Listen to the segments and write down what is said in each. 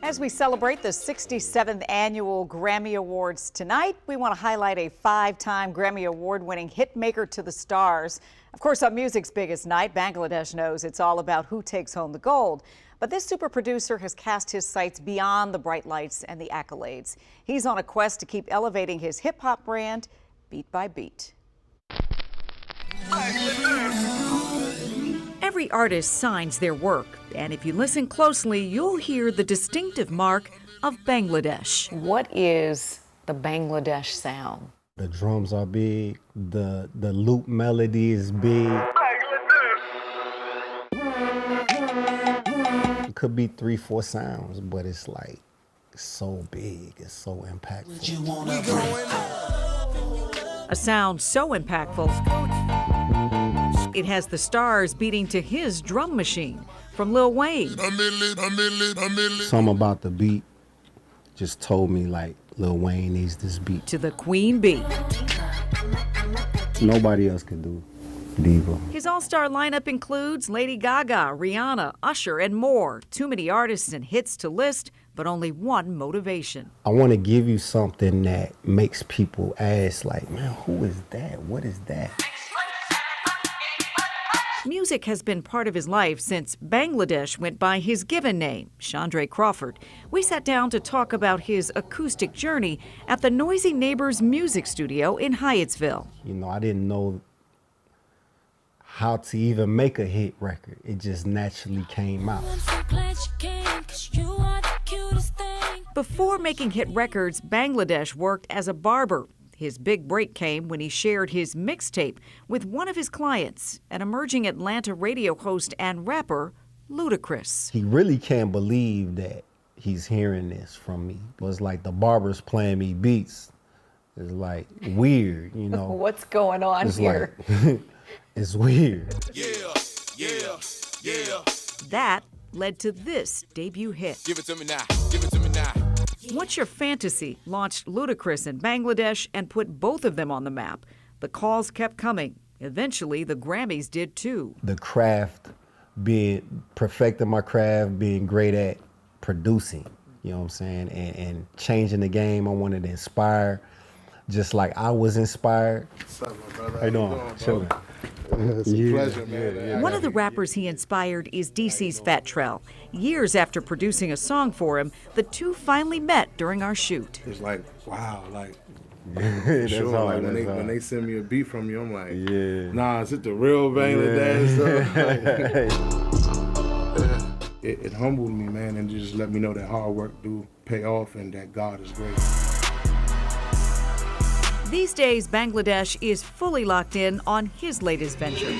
As we celebrate the 67th annual Grammy Awards tonight, we want to highlight a 5-time Grammy Award-winning hitmaker to the stars. Of course, on music's biggest night, Bangladesh knows it's all about who takes home the gold. But this super producer has cast his sights beyond the bright lights and the accolades. He's on a quest to keep elevating his hip-hop brand beat by beat. Every artist signs their work, and if you listen closely, you'll hear the distinctive mark of Bangladesh. What is the Bangladesh sound? The drums are big, the loop melody is big. It could be 3-4 sounds, but it's like so big, it's so impactful. A sound so impactful, it has the stars beating to his drum machine. From Lil Wayne. Something about the beat just told me like Lil Wayne needs this beat. To the Queen Bee. Nobody else can do Diva. His all-star lineup includes Lady Gaga, Rihanna, Usher, and more. Too many artists and hits to list, but only one motivation. I want to give you something that makes people ask like, man, who is that? What is that? Music has been part of his life since Bangladesh went by his given name, Chandra Crawford. We sat down to talk about his acoustic journey at the Noisy Neighbors Music Studio in Hyattsville. You know, I didn't know how to even make a hit record. It just naturally came out. Before making hit records, Bangladesh worked as a barber. His big break came when he shared his mixtape with one of his clients, an emerging Atlanta radio host and rapper, Ludacris. He really can't believe that he's hearing this from me. It was like the barber's playing me beats. It's like weird, you know. What's going on here? Like, it's weird. That led to this debut hit. Give it to me now, give it to me now. What's Your Fantasy launched Ludacris in Bangladesh and put both of them on the map. The calls kept coming. Eventually, the Grammys did too. The craft, perfecting my craft, being great at producing, you know what I'm saying, and changing the game. I wanted to inspire, just like I was inspired. What's up, my brother? How you doing? Chilling. It's a pleasure, man. One of the rappers he inspired is DC's Fat Trell. Years after producing a song for him, the two finally met during our shoot. It's like, wow, like, That's sure, hard, like when they send me a beat from you, I'm like, yeah. Nah, is it the real Bangladesh stuff? It humbled me, man, and just let me know that hard work do pay off and that God is great. These days, Bangladesh is fully locked in on his latest venture.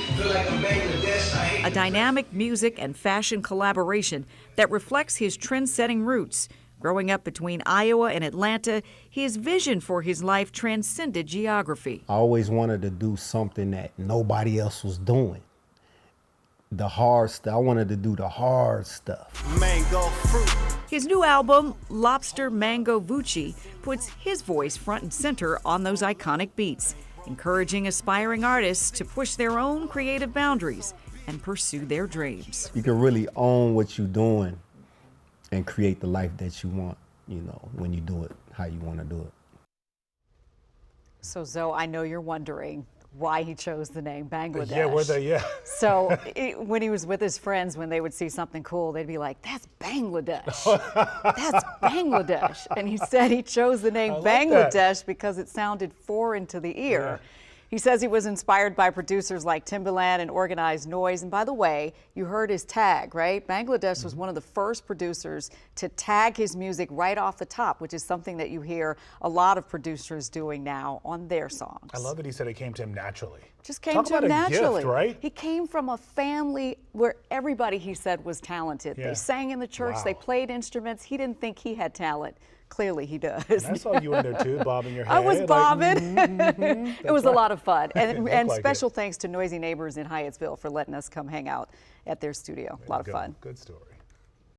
A dynamic music and fashion collaboration that reflects his trend-setting roots. Growing up between Iowa and Atlanta, his vision for his life transcended geography. I always wanted to do something that nobody else was doing. The hard stuff. I wanted to do the hard stuff. Mango fruit. His new album, Lobster Mango Vucci, puts his voice front and center on those iconic beats, encouraging aspiring artists to push their own creative boundaries and pursue their dreams. You can really own what you're doing and create the life that you want, you know, when you do it, how you want to do it. So, Zoe, I know you're wondering why he chose the name Bangladesh. Yeah. So when he was with his friends, when they would see something cool, they'd be like, that's Bangladesh. That's Bangladesh. And he said he chose the name Bangladesh because it sounded foreign to the ear. Yeah. He says he was inspired by producers like Timbaland and Organized Noise. And by the way, you heard his tag, right? Bangladesh was one of the first producers to tag his music right off the top, which is something that you hear a lot of producers doing now on their songs. I love that he said it came to him naturally. Just came Talk to him about a naturally. gift, right? He came from a family where everybody, he said, was talented. Yeah. They sang in the church, Wow. they played instruments. He didn't think he had talent. Clearly he does. And I saw you in there too, bobbing your head. I was bobbing. It was a right. lot of fun. And like special thanks to Noisy Neighbors in Hyattsville for letting us come hang out at their studio. A lot of fun. Good story.